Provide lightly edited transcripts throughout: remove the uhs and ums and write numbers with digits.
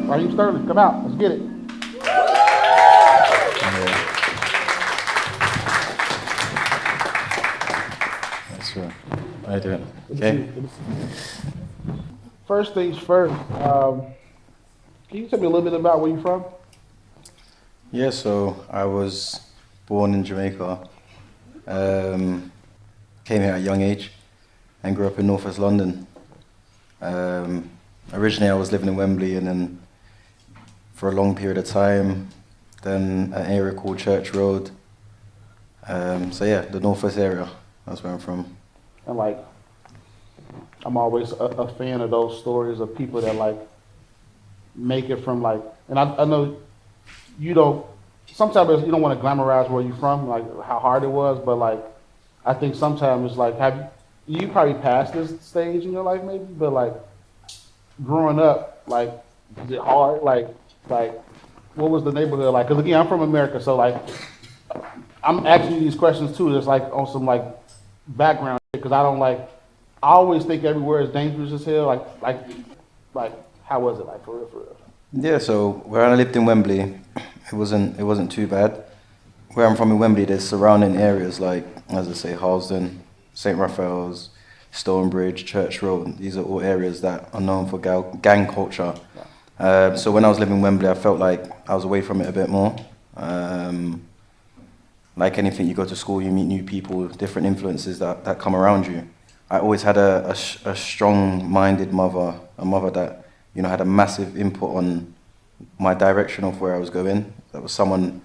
Raheem Sterling, come out. Let's get it. Yeah, that's right. How you doing? Okay. First things first. Can you tell me a little bit about where you're from? Yeah, so I was born in Jamaica, um, came here at a young age, and grew up in North West London. Um, Originally, I was living in Wembley, and then for a long period of time, then an area called Church Road. So yeah, the North West area. That's where I'm from. And like, I'm always a fan of those stories of people that like make it from like, and I know you don't. Sometimes you don't want to glamorize where you're from, like how hard it was, but like, I think sometimes it's like, have you probably passed this stage in your life maybe, but like growing up, like, is it hard? Like, what was the neighborhood like? Because again, I'm from America, so like, I'm asking you these questions too, just like on some like background, because I don't like. I always think everywhere is dangerous as hell. Like, how was it like for real, for real? Yeah, so where I lived in Wembley, it wasn't too bad. Where I'm from in Wembley, there's surrounding areas like, as I say, Harlesden, St. Raphael's, Stonebridge, Church Road. These are all areas that are known for gang culture. So when I was living in Wembley, I felt like I was away from it a bit more. Like anything, you go to school, you meet new people, different influences that come around you. I always had a strong-minded mother, a mother that, had a massive input on my direction of where I was going. That was someone,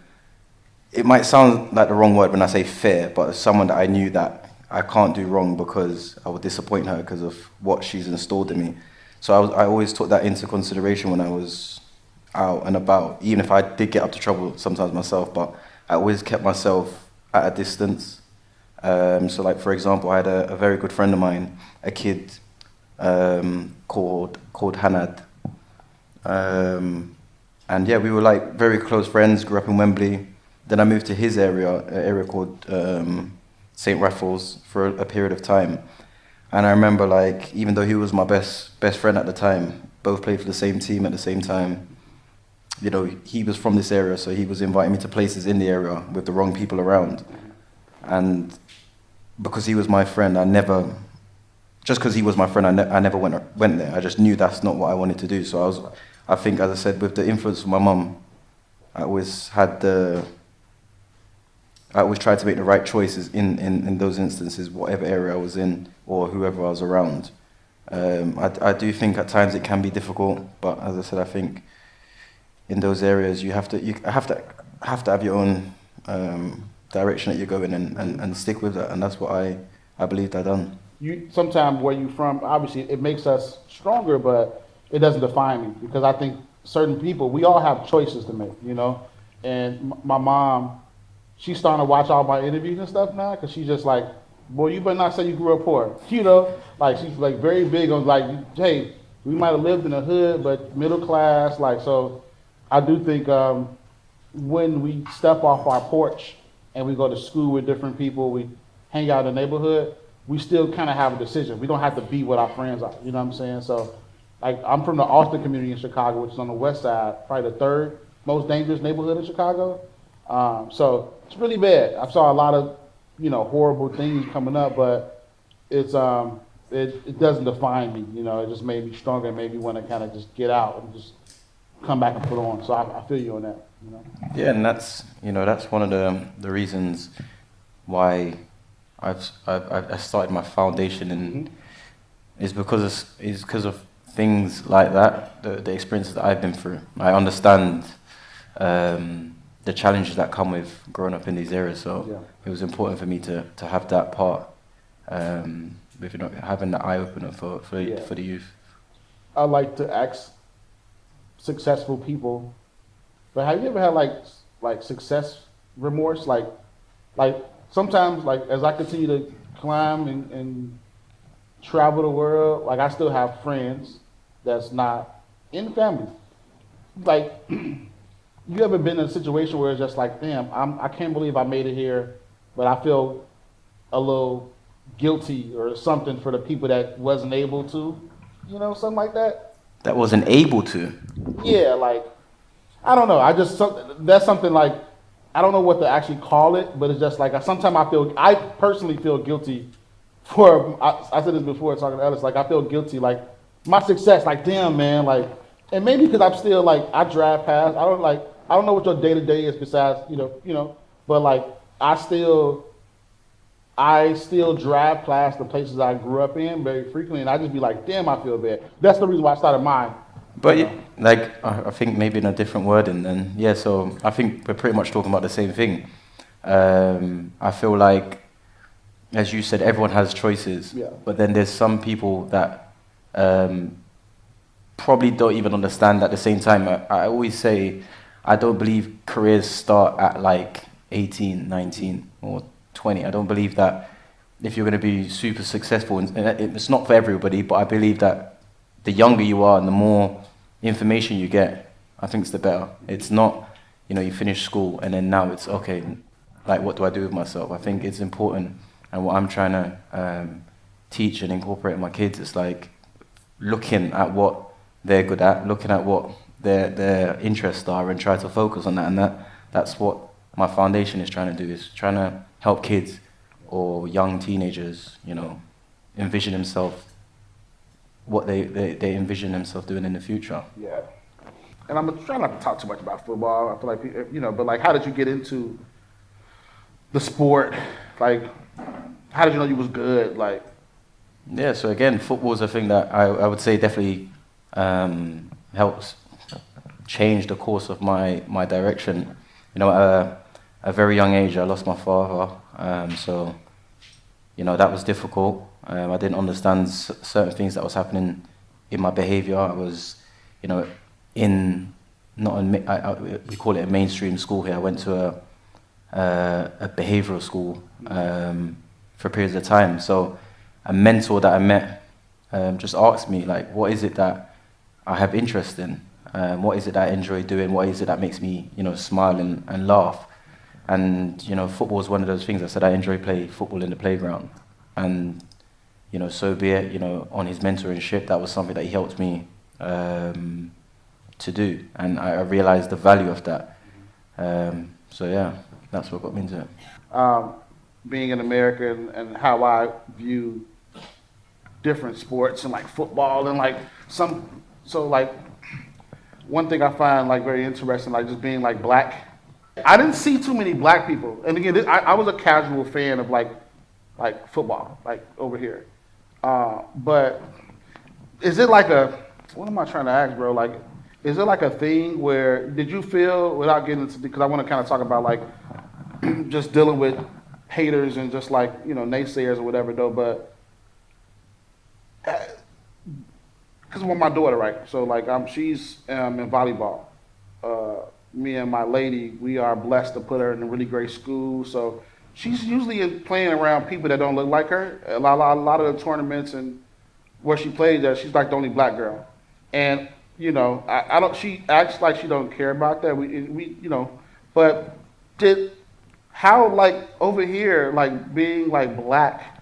it might sound like the wrong word when I say fair, but someone that I knew that I can't do wrong because I would disappoint her because of what she's installed in me. So I always took that into consideration when I was out and about, even if I did get up to trouble sometimes myself, but I always kept myself at a distance. So like, for example, I had a very good friend of mine, a kid called Hanad. And yeah, we were like very close friends, grew up in Wembley. Then I moved to his area, an area called St. Raphael's for a period of time. And I remember like, even though he was my best friend at the time, both played for the same team at the same time, he was from this area, so he was inviting me to places in the area with the wrong people around. And because he was my friend, just because he was my friend, I never went there. I just knew that's not what I wanted to do. So I think, as I said, with the influence of my mum, I always tried to make the right choices in those instances, whatever area I was in or whoever I was around. I do think at times it can be difficult, but as I said, I think in those areas you have to have your own direction that you're going and stick with that, and that's what I believed I'd done. Sometimes where you're from, obviously it makes us stronger, but it doesn't define me because I think certain people, we all have choices to make, And my mom, she's starting to watch all my interviews and stuff now because she's just like, boy, you better not say you grew up poor, Like she's like very big on like, hey, we might have lived in the hood, but middle class, like so. I do think when we step off our porch and we go to school with different people, we hang out in the neighborhood, we still kind of have a decision. We don't have to be what our friends are, you know what I'm saying? So, like, I'm from the Austin community in Chicago, which is on the west side, probably the third most dangerous neighborhood in Chicago. So it's really bad. I saw a lot of, horrible things coming up, but it's it doesn't define me, It just made me stronger and made me want to kind of just get out and just come back and put on. So I feel you on that. Yeah, and that's one of the reasons why I started my foundation, and is because of things like that, the experiences that I've been through. I understand the challenges that come with growing up in these areas. So it was important for me to have that part, with having that eye opener for the youth. I like to ask successful people, but have you ever had like success remorse? Like sometimes like as I continue to climb and travel the world, like I still have friends that's not in family. Like you ever been in a situation where it's just like, damn, I can't believe I made it here, but I feel a little guilty or something for the people that wasn't able to, something like that? That wasn't able to. yeah, like I don't know. That's something like I don't know what to actually call it, but it's just like sometimes I personally feel guilty for I said this before talking to others. Like I feel guilty, like my success, like damn man, like and maybe because I'm still like I drive past. I don't know what your day to day is besides but like I still drive past the places I grew up in very frequently, and I just be like, damn, I feel bad. That's the reason why I started mine. But You know. like I think maybe in a different wording then yeah. So I think we're pretty much talking about the same thing. I feel like, as you said, everyone has choices, Yeah. but then there's some people that um, probably don't even understand at the same time. I always say I don't believe careers start at like 18, 19 or 20. I don't believe that if you're going to be super successful, and it's not for everybody, but I believe that the younger you are and the more information you get, I think it's the better. It's not, you finish school and then now it's okay, like what do I do with myself? I think it's important, and what I'm trying to teach and incorporate in my kids is like looking at what they're good at, looking at what their interests are, and try to focus on that. And that's what my foundation is trying to do, is trying to help kids or young teenagers, envision themselves, what they envision themselves doing in the future. Yeah. And I'm trying not to talk too much about football. I feel like but like, how did you get into the sport? Like, how did you know you was good? Like, Yeah, so again, football is a thing that I would say definitely helps change the course of my direction. At a very young age, I lost my father, so that was difficult. I didn't understand certain things that was happening in my behavior. I was, in not in we call it a mainstream school here. I went to a behavioral school for periods of time. So a mentor that I met just asked me, like, what is it that I have interest in? What is it that I enjoy doing? What is it that makes me, smile and laugh? And, football is one of those things. I said I enjoy playing football in the playground. And, so be it, on his mentorship, that was something that he helped me to do. And I realized the value of that. So, yeah, that's what got me into it. being an American and how I view different sports and like football and like like one thing I find like very interesting, like just being like black. I didn't see too many black people, and again, I was a casual fan of like football, like over here. But is it like what am I trying to ask, bro? Like, is it like a thing where did you feel without getting into because I want to kind of talk about like just dealing with haters and just like naysayers or whatever though, but because of my daughter, right? So like she's in volleyball. Me and my lady, we are blessed to put her in a really great school. So she's usually playing around people that don't look like her. A lot of the tournaments and where she plays at, she's like the only black girl. And I don't. She acts like she don't care about that. But how like over here, like being like black,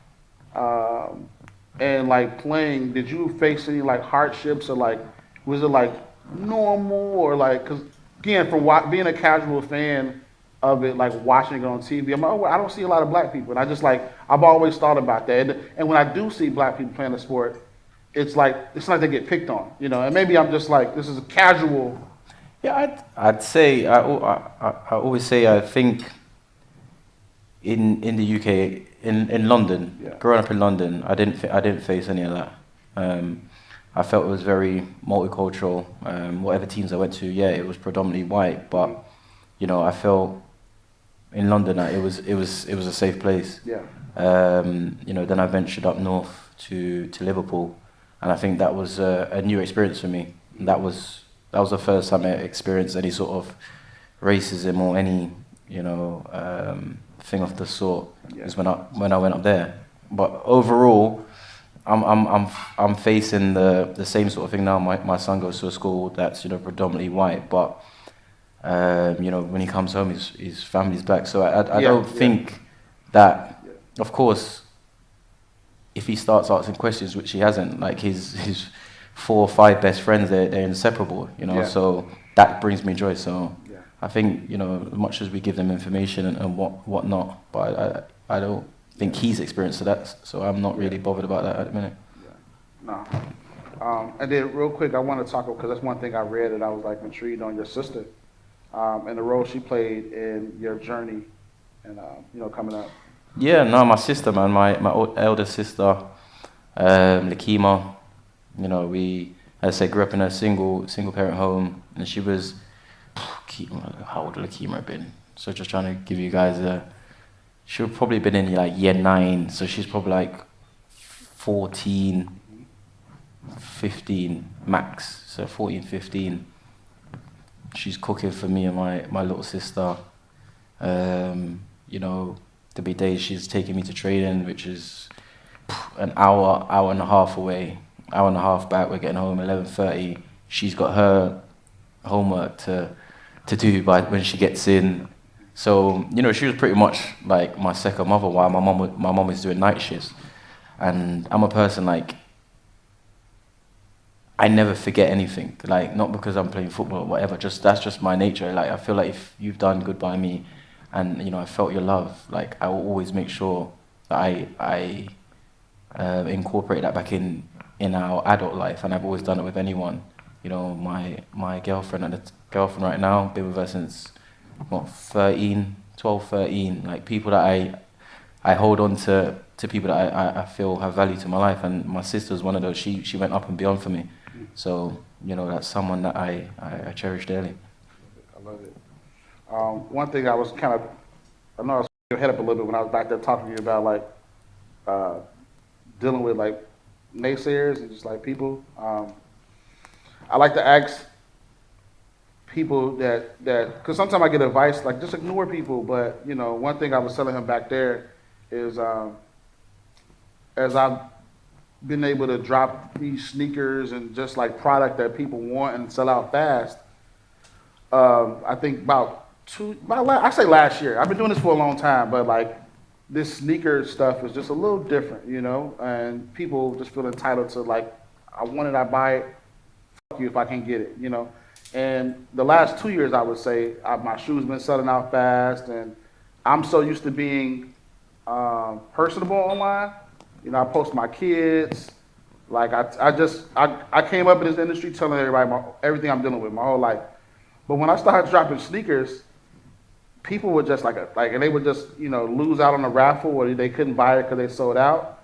and like playing, did you face any like hardships or like was it like normal or like because again from being a casual fan of it, like watching it on TV, I'm like, oh, well, I don't see a lot of black people, and I just like I've always thought about that, and when I do see black people playing the sport, it's like they get picked on, and maybe I'm just like this is a casual. Yeah, I'd say I always say I think in the UK in London, Yeah. growing up in London, I didn't face any of that. I felt it was very multicultural. Whatever teams I went to, yeah, it was predominantly white, but I felt in London that it was a safe place. Yeah. Then I ventured up north to Liverpool, and I think that was a new experience for me. That was the first time I experienced any sort of racism or any thing of the sort. Yeah. Is when I went up there. But overall, I'm facing the same sort of thing now. My son goes to a school that's predominantly white, but when he comes home, his family's black. So I don't think that. Of course, if he starts asking questions, which he hasn't, like his 4 or 5 best friends. They're inseparable, you know. Yeah. So that brings me joy. So Yeah. I think, you know, as much as we give them information and whatnot, but I don't think he's experienced that. So I'm not really bothered about that at the minute. Yeah. No. And then real quick, I want to talk because that's one thing I read and I was like intrigued on your sister, and the role she played in your journey, and you know, coming up. Yeah, no, my sister, man, my elder sister, Lakima. You know, we, as I say, grew up in a single parent home, and she was, how old would Lakima have been? So just trying to give you guys she would probably been in like year 9, so she's probably like 14, 15 max, so 14, 15. She's cooking for me and my little sister. You know, there'll be days she's taking me to training, which is an hour and a half away, hour and a half back. We're getting home 11:30. She's got her homework to do by when she gets in. So, you know, she was pretty much like my second mother while my mom was doing night shifts. And I'm a person like, I never forget anything. Like, not because I'm playing football or whatever, that's just my nature. Like, I feel like if you've done good by me and, you know, I felt your love, like, I will always make sure that I incorporate that back in our adult life. And I've always done it with anyone. You know, my girlfriend right now, been with her since, 12, 13, like people that I hold on to people that I feel have value to my life, and my sister's one of those. She went up and beyond for me, so you know that's someone that I cherish daily. I love it. One thing I was kind of, I know I was your head up a little bit when I was back there talking to you about like dealing with like naysayers and just like people. I like to ask people that because sometimes I get advice like just ignore people, but you know one thing I was telling him back there is as I've been able to drop these sneakers and just like product that people want and sell out fast. I think I say last year. I've been doing this for a long time, but like this sneaker stuff is just a little different, you know, and people just feel entitled to like, I want it, I buy it, fuck you if I can't get it, you know. And the last 2 years, I would say, my shoes been selling out fast, and I'm so used to being personable online. You know, I post my kids. Like I came up in this industry telling everybody everything I'm dealing with my whole life. But when I started dropping sneakers, people would just and they would just lose out on the raffle, or they couldn't buy it because they sold out.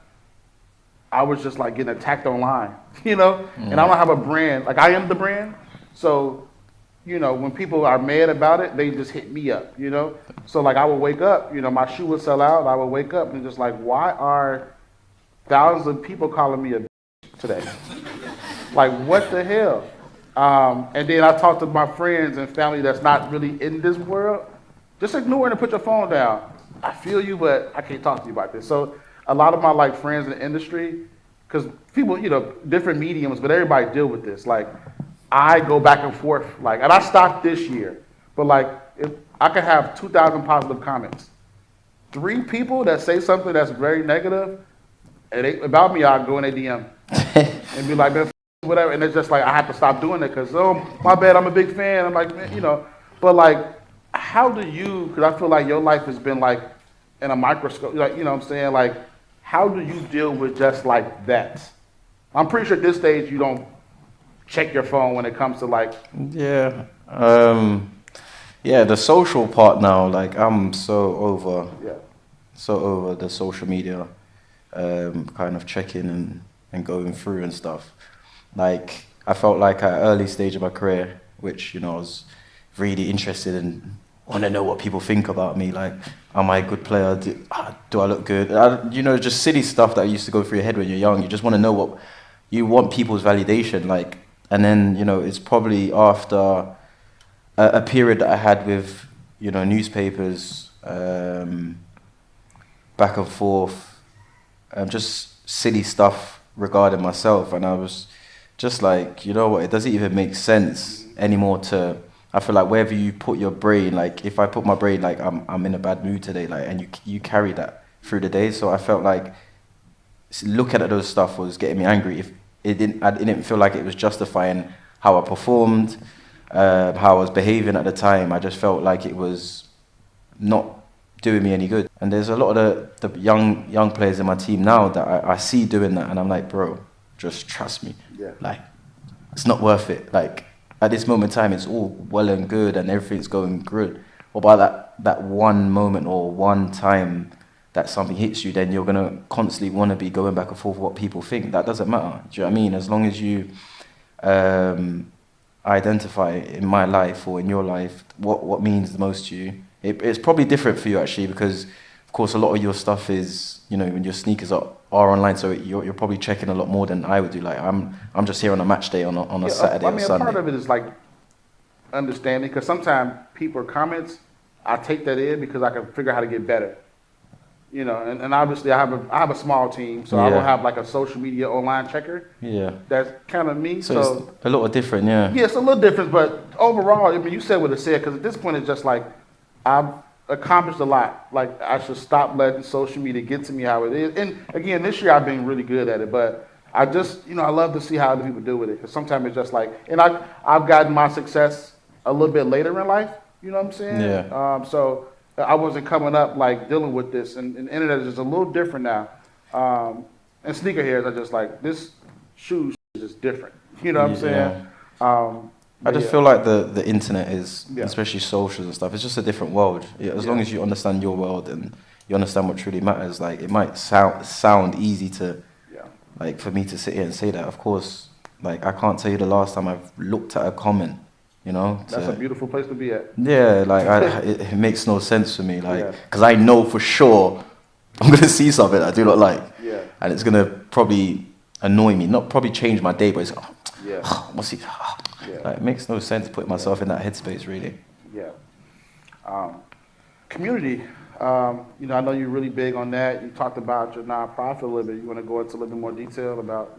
I was just like getting attacked online, you know. And I don't have a brand. Like I am the brand. So, when people are mad about it, they just hit me up, you know? So, like, I would wake up, my shoe would sell out, I would wake up and just like, why are thousands of people calling me a bitch today? Like, what the hell? And then I talk to my friends and family that's not really in this world. Just ignore it and put your phone down. I feel you, but I can't talk to you about this. So, a lot of my, like, friends in the industry, because people, different mediums, but everybody deal with this. Like, I go back and forth, like, and I stopped this year, but like, if I could have 2,000 positive comments, 3 people that say something that's very negative about me, I'll go in a DM and be like, man, whatever, and it's just like, I have to stop doing it, because, oh, my bad, I'm a big fan, I'm like, man, but like, how do you, because I feel like your life has been like, in a microscope, like, what I'm saying, like, how do you deal with just like that? I'm pretty sure at this stage, you don't check your phone when it comes to like the social part now, like I'm so over the social media kind of checking and going through and stuff. Like I felt like at an early stage of my career, which I was really interested in, want to know what people think about me, like am I a good player, do I look good, just silly stuff that used to go through your head when you're young. You just want to know what you want, people's validation, like. And then, it's probably after a period that I had with, newspapers, back and forth, just silly stuff regarding myself. And I was just like, it doesn't even make sense anymore I feel like wherever you put your brain, like if I put my brain, like I'm in a bad mood today, like, and you carry that through the day. So I felt like looking at those stuff was getting me angry. I didn't feel like it was justifying how I performed, how I was behaving at the time. I just felt like it was not doing me any good. And there's a lot of the young players in my team now that I see doing that, and I'm like, bro, just trust me. Yeah. Like, it's not worth it. Like, at this moment in time, it's all well and good and everything's going good. What about that one moment or one time that something hits you, then you're going to constantly want to be going back and forth what people think. That doesn't matter. Do you know what I mean? As long as you identify in my life or in your life what means the most to you. It's probably different for you, actually, because, of course, a lot of your stuff is, when your sneakers are online, so you're probably checking a lot more than I would do. Like, I'm just here on a match day on a Saturday or Sunday. Part of it is, like, understanding, because sometimes people or comments, I take that in because I can figure out how to get better. And obviously I have a small team, so I don't have like a social media online checker. Yeah. That's kind of me. So it's a little different, yeah. Yeah, it's a little different, but overall, I mean, you said what it said, because at this point it's just like, I've accomplished a lot. Like, I should stop letting social media get to me how it is. And again, this year I've been really good at it, but I just, I love to see how other people do with it, because sometimes it's just like, and I've gotten my success a little bit later in life, you know what I'm saying? Yeah. So I wasn't coming up like dealing with this, and internet is just a little different now. And sneakerheads are just like, this shoe is just different. You know what I'm saying? I just feel like the internet is, especially socials and stuff, it's just a different world. As long as you understand your world and you understand what truly matters, like, it might sound easy to, like, for me to sit here and say that. Of course, like, I can't tell you the last time I've looked at a comment. That's a beautiful place to be at. Yeah, like, it makes no sense for me, like, because I know for sure I'm gonna see something I do not like, and it's gonna probably annoy me, not probably change my day, but it's what's he? Like, it makes no sense putting myself in that headspace, really. Yeah. Community. I know you're really big on that. You talked about your nonprofit a little bit. You want to go into a little bit more detail about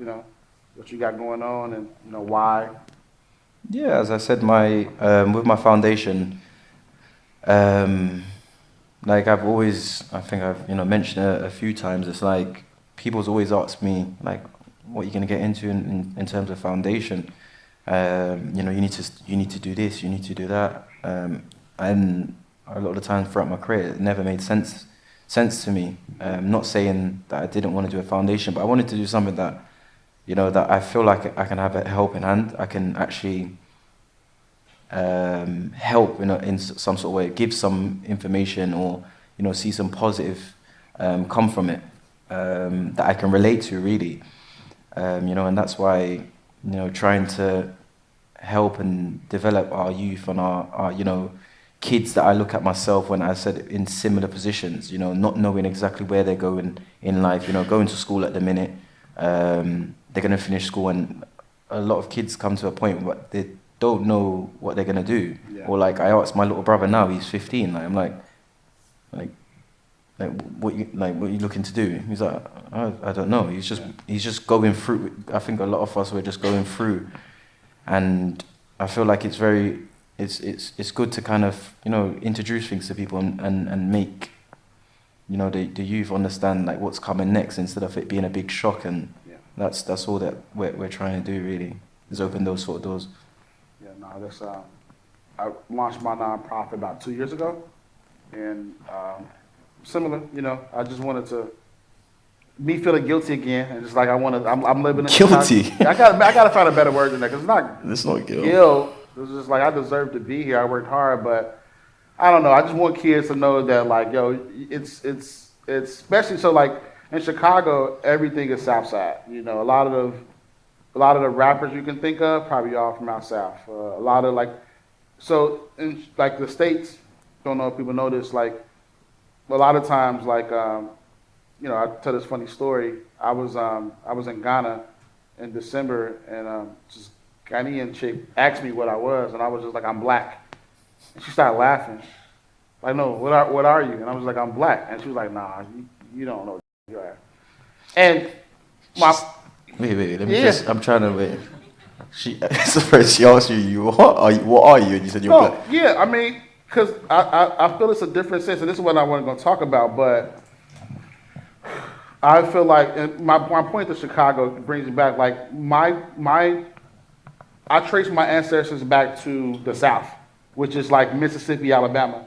what you got going on and why? Yeah, as I said, with my foundation, like, I think I've mentioned it a few times. It's like, people's always asked me, like, what are you going to get into in terms of foundation? You need to do this, you need to do that, and a lot of the times throughout my career, it never made sense to me. Not saying that I didn't want to do a foundation, but I wanted to do something that, that I feel like I can have a helping hand. I can actually help in some sort of way, give some information, or see some positive come from it, that I can relate to, really. And that's why trying to help and develop our youth and our kids that I look at myself when I said in similar positions, not knowing exactly where they're going in life, going to school at the minute, they're going to finish school, and a lot of kids come to a point where they don't know what they're going to do. Or, like, I asked my little brother now, he's 15, like, I'm like what are you looking to do? He's like, I don't know. He's just going through. I think a lot of us were just going through, and I feel like it's good to kind of introduce things to people and make the youth understand, like, what's coming next, instead of it being a big shock. And that's all that we're trying to do, really, is open those sort of doors. Yeah, no, that's I launched my nonprofit about 2 years ago, and similar, I just wanted to me feeling guilty again, and just like I'm living in guilty. I gotta find a better word than that, because it's not guilt. It's just like, I deserve to be here. I worked hard, but I don't know. I just want kids to know that, like, it's especially so, like, in Chicago, everything is South Side. A lot of the rappers you can think of probably all from out south. A lot of, like, so in, like, the States, don't know if people know this, like, a lot of times, like, I tell this funny story. I was in Ghana in December, and just Ghanaian chick asked me what I was, and I was just like, I'm black. And she started laughing. Like, no, what are you? And I was like, I'm black. And she was like, nah, you don't know what you are. And wait, let me I'm trying to wait. She asked you, what are you? And you said you're black. Yeah, I mean, because I feel it's a different sense, and this is what I wasn't going to talk about, but I feel like, and my point to Chicago brings me back. Like I trace my ancestors back to the South, which is like Mississippi, Alabama.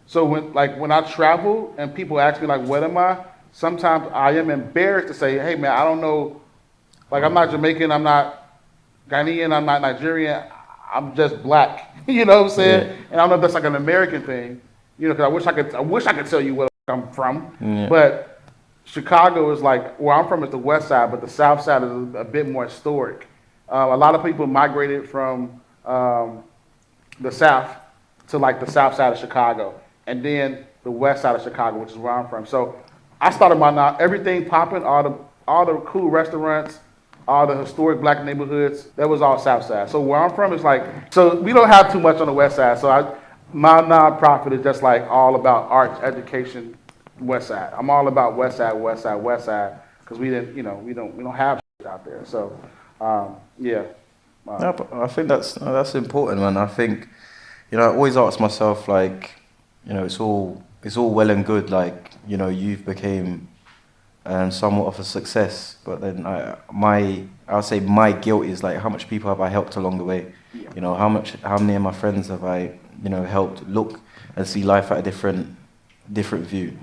So when I travel and people ask me like, what am I? Sometimes I am embarrassed to say, hey man, I don't know. Like I'm not Jamaican, I'm not Ghanaian, I'm not Nigerian. I'm just black. You know what I'm Yeah, saying? And I don't know if that's like an American thing. You know, because I wish I could tell you where I'm from. yeah, But Chicago is like where I'm from is the West Side, but the South Side is a bit more historic. A lot of people migrated from the South to like the South Side of Chicago, and then the West Side of Chicago, which is where I'm from. So I started my now everything popping, all the cool restaurants, all the historic black neighborhoods. That was all South Side. So where I'm from is like so we don't have too much on the West Side. So my nonprofit is just like all about arts education, West Side. I'm all about West Side, West Side, West Side because we don't have shit out there. So yeah. no, but I think that's important, man. I think, I always ask myself, like, it's all well and good, like, you've became somewhat of a success, but then I'll say my guilt is like, how much people have I helped along the way? Yeah. How many of my friends have I, helped look and see life at a different view,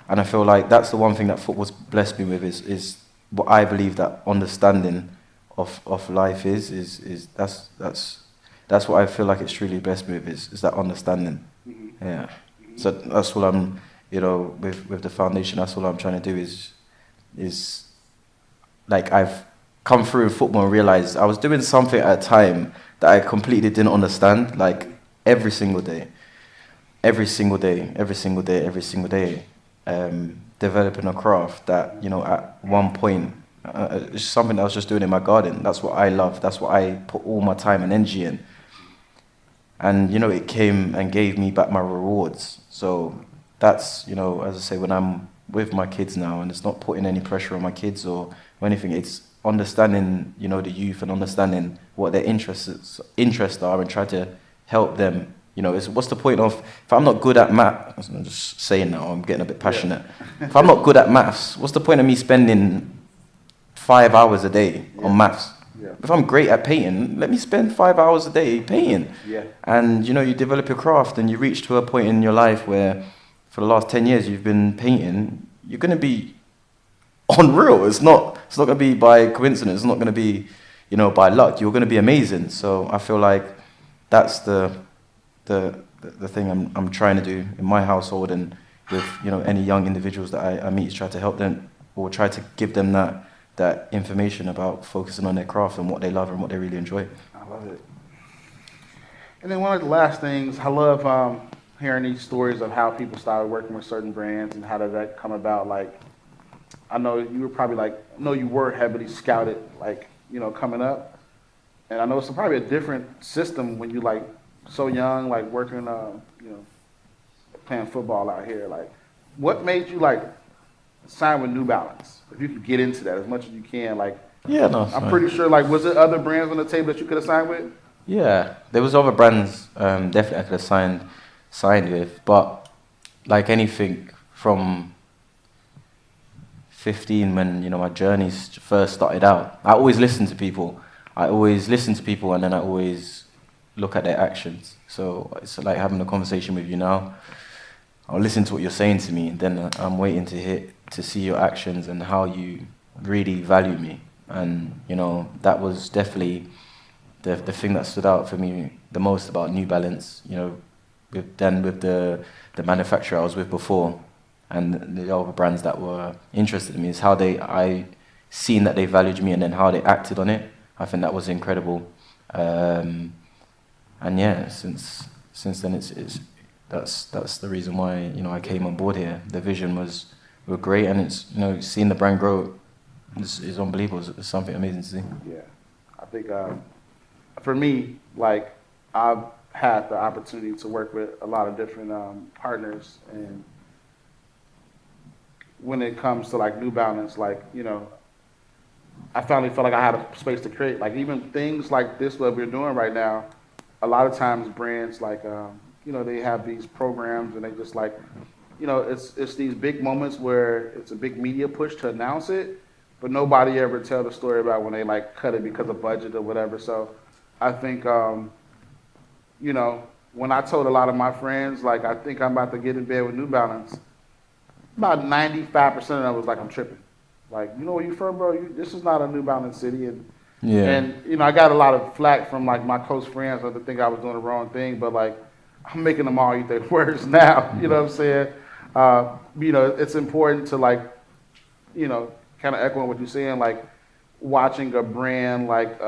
And I feel like that's the one thing that football's blessed me with is what I believe that understanding of life is that's what I feel like it's truly blessed me with is that understanding. Mm-hmm. Yeah. So that's all I'm, with the foundation, that's all I'm trying to do is like I've come through in football and realized I was doing something at a time that I completely didn't understand, like every single day, every single day, every single day, every single day, developing a craft that, at one point, it's something that I was just doing in my garden. That's what I love. That's what I put all my time and energy in. And, it came and gave me back my rewards. So that's, as I say, when I'm with my kids now, and it's not putting any pressure on my kids or anything, it's understanding, the youth and understanding what their interests are and try to help them. What's the point of, if I'm not good at math, I'm just saying now, I'm getting a bit passionate. Yeah. If I'm not good at maths, what's the point of me spending 5 hours a day on maths? Yeah. If I'm great at painting, let me spend 5 hours a day painting. Yeah. And, you develop your craft and you reach to a point in your life where for the last 10 years you've been painting, you're going to be unreal. It's not going to be by coincidence. It's not going to be, by luck. You're going to be amazing. So I feel like that's the thing I'm trying to do in my household and with, any young individuals that I meet is try to help them or try to give them that information about focusing on their craft and what they love and what they really enjoy. I love it. And then one of the last things, I love hearing these stories of how people started working with certain brands and how did that come about. Like, I know you were probably you were heavily scouted, coming up. And I know it's probably a different system when you so young, working, playing football out here. Like, what made you sign with New Balance? If you could get into that as much as you can, Yeah, no. I'm pretty sure, was there other brands on the table that you could have signed with? Yeah, there was other brands definitely I could have signed with, but like anything from 15 when my journeys first started out, I always listen to people. And then I always look at their actions. So it's like having a conversation with you now. I'll listen to what you're saying to me, and then I'm waiting to see your actions and how you really value me. And that was definitely the thing that stood out for me the most about New Balance. With the manufacturer I was with before, and the other brands that were interested in me, is how I seen that they valued me, and then how they acted on it. I think that was incredible. And yeah, since then that's the reason why I came on board here. The vision were great, and it's seeing the brand grow is unbelievable. It's something amazing to see. Yeah, I think for me, I've had the opportunity to work with a lot of different partners, and when it comes to New Balance, I finally felt like I had a space to create. Even things like this, what we're doing right now, a lot of times brands they have these programs and they just it's these big moments where it's a big media push to announce it, but nobody ever tell the story about when they like cut it because of budget or whatever. So I think you know, when I told a lot of my friends, like, I think I'm about to get in bed with New Balance, about 95% of them was like, I'm tripping. Like, you know where you from, bro? This is not a New Balance city. Yeah. And I got a lot of flack from, like, my close friends that think I was doing the wrong thing, but, like, I'm making them all eat their words now. You know what I'm saying? It's important to, like, kind of echoing what you're saying, like, watching a brand, like,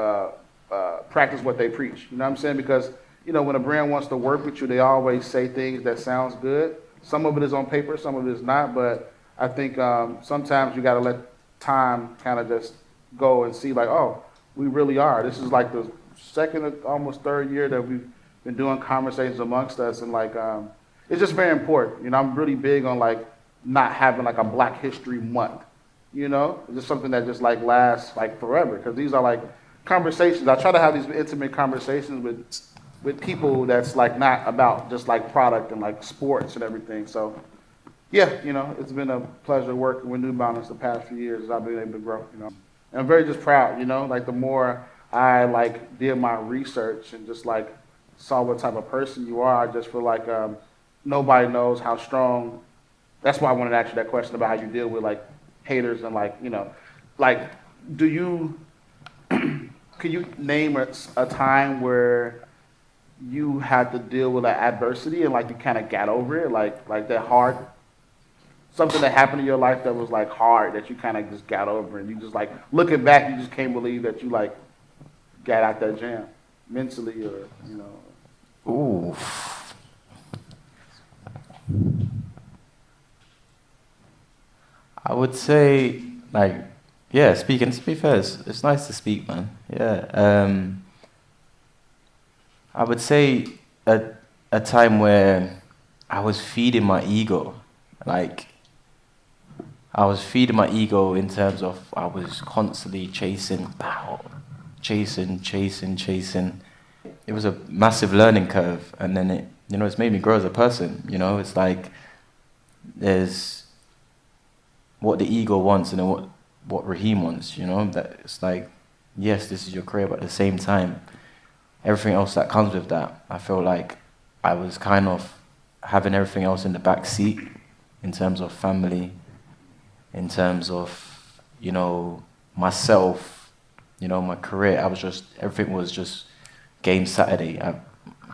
practice what they preach. You know what I'm saying? Because when a brand wants to work with you, they always say things that sounds good. Some of it is on paper, some of it is not. But I think sometimes you got to let time kind of just go and see, like, oh, we really are. This is like the second, almost third year that we've been doing conversations amongst us, and like, it's just very important. I'm really big on like not having like a Black History Month. It's just something that just like lasts like forever, because these are like conversations. I try to have these intimate conversations with people that's like not about just like product and like sports and everything. So yeah, it's been a pleasure working with New Balance the past few years as I've been able to grow. And I'm very just proud. Like the more I like did my research and just like saw what type of person you are, I just feel like nobody knows how strong. That's why I wanted to ask you that question about how you deal with like haters and like like do you can you name a time where you had to deal with like adversity and like you kind of got over it, like that hard something that happened in your life that was like hard that you kind of just got over, and you just like looking back, you just can't believe that you like got out that jam mentally or Ooh. I would say, like, yeah, speaking, to be fair, it's nice to speak, man. Yeah. I would say a time where I was feeding my ego. Like, I was feeding my ego in terms of I was constantly chasing, chasing. It was a massive learning curve, and then it's made me grow as a person. It's like there's what the ego wants and then what Raheem wants. That it's like, yes, this is your career, but at the same time, everything else that comes with that, I feel like I was kind of having everything else in the back seat in terms of family, in terms of, myself, my career. Everything was just game Saturday.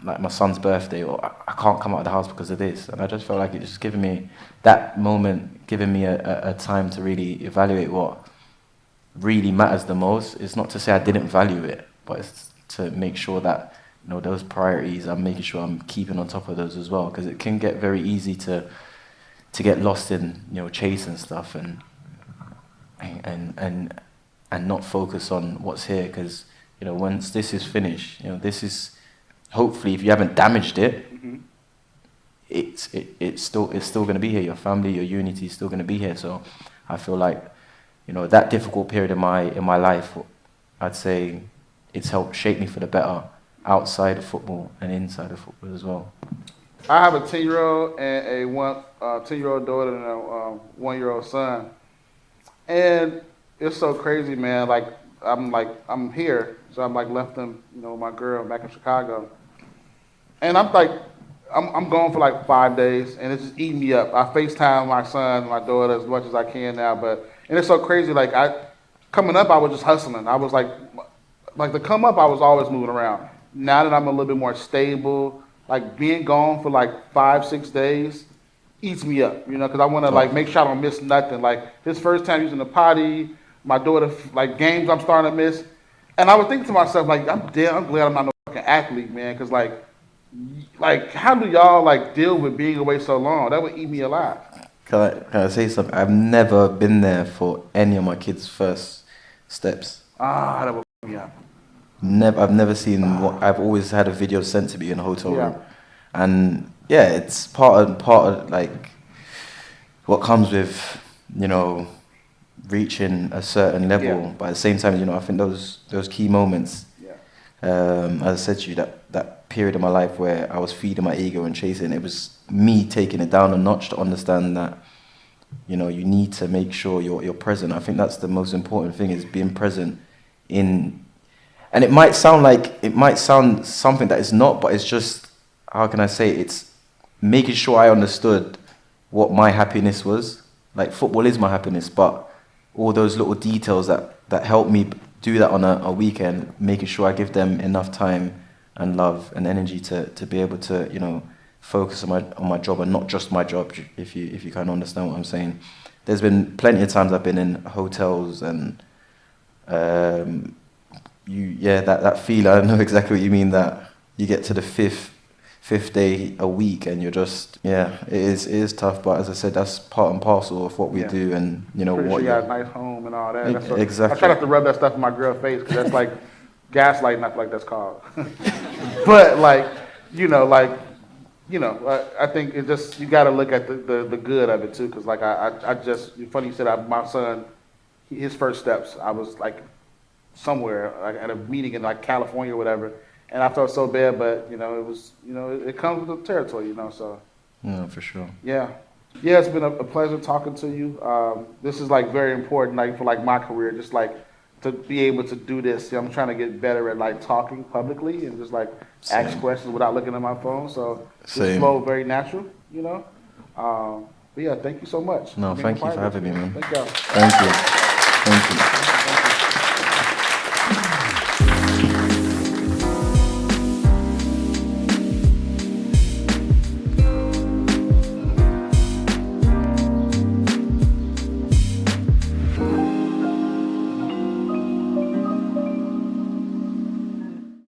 Like my son's birthday, or I can't come out of the house because of this. And I just felt like it just giving me that moment, giving me a time to really evaluate what really matters the most. It's not to say I didn't value it, but it's to make sure that those priorities, I'm making sure I'm keeping on top of those as well, because it can get very easy to get lost in chasing stuff and not focus on what's here, because once this is finished, this is hopefully, if you haven't damaged it, mm-hmm. it's still going to be here. Your family, your unity is still going to be here. So I feel like that difficult period in my life, I'd say it's helped shape me for the better outside of football and inside of football as well. I have a 10-year-old and a 10-year-old daughter and a 1-year-old son, and it's so crazy, man. Like I'm here, so I'm like left them, with my girl back in Chicago, and I'm gone for like 5 days, and it's just eating me up. I FaceTime my son, and my daughter as much as I can now, and it's so crazy. Like coming up, I was just hustling. I was like to come up, I was always moving around. Now that I'm a little bit more stable, like being gone for like 5-6 days eats me up, because I want to like make sure I don't miss nothing. Like his first time using the potty, my daughter like games I'm starting to miss, and I was thinking to myself like I'm glad I'm not no fucking athlete, man, because like how do y'all like deal with being away so long? That would eat me alive. Can I say something? I've never been there for any of my kids' first steps. That would fuck me up. I've never seen what. I've always had a video sent to me in a hotel room, and yeah, it's part of like what comes with reaching a certain level. But at the same time, I think those key moments, as I said to you, that period of my life where I was feeding my ego and chasing. It was me taking it down a notch to understand that, you know, you need to make sure you're present. I think that's the most important thing, is being present in, and it might sound something that it's not, but it's just, how can I say it? It's making sure I understood what my happiness was. Like, football is my happiness, but all those little details that help me do that on a weekend, making sure I give them enough time and love and energy to be able to, you know, focus on my job and not just my job, if you kind of understand what I'm saying. There's been plenty of times I've been in hotels and that feeling, I know exactly what you mean, that you get to the fifth day a week and you're just, it is tough, but as I said, that's part and parcel of what we do, and you know Pretty what sure you got a nice home and all that. That's exactly. I try not to rub that stuff in my girl's face, because that's like gaslighting, I feel like that's called. But I think it just, you got to look at the good of it too, because like I just, funny you said, my son, his first steps, I was like somewhere, like at a meeting in like California or whatever, and I felt so bad, but it was, it comes with the territory, so. No, for sure. Yeah, it's been a pleasure talking to you. This is like very important, like for like my career, just like to be able to do this. I'm trying to get better at like talking publicly and just like ask questions without looking at my phone. So this flow very natural, But yeah, thank you so much. No, thank you for having me, man. Thank y'all. Thank you.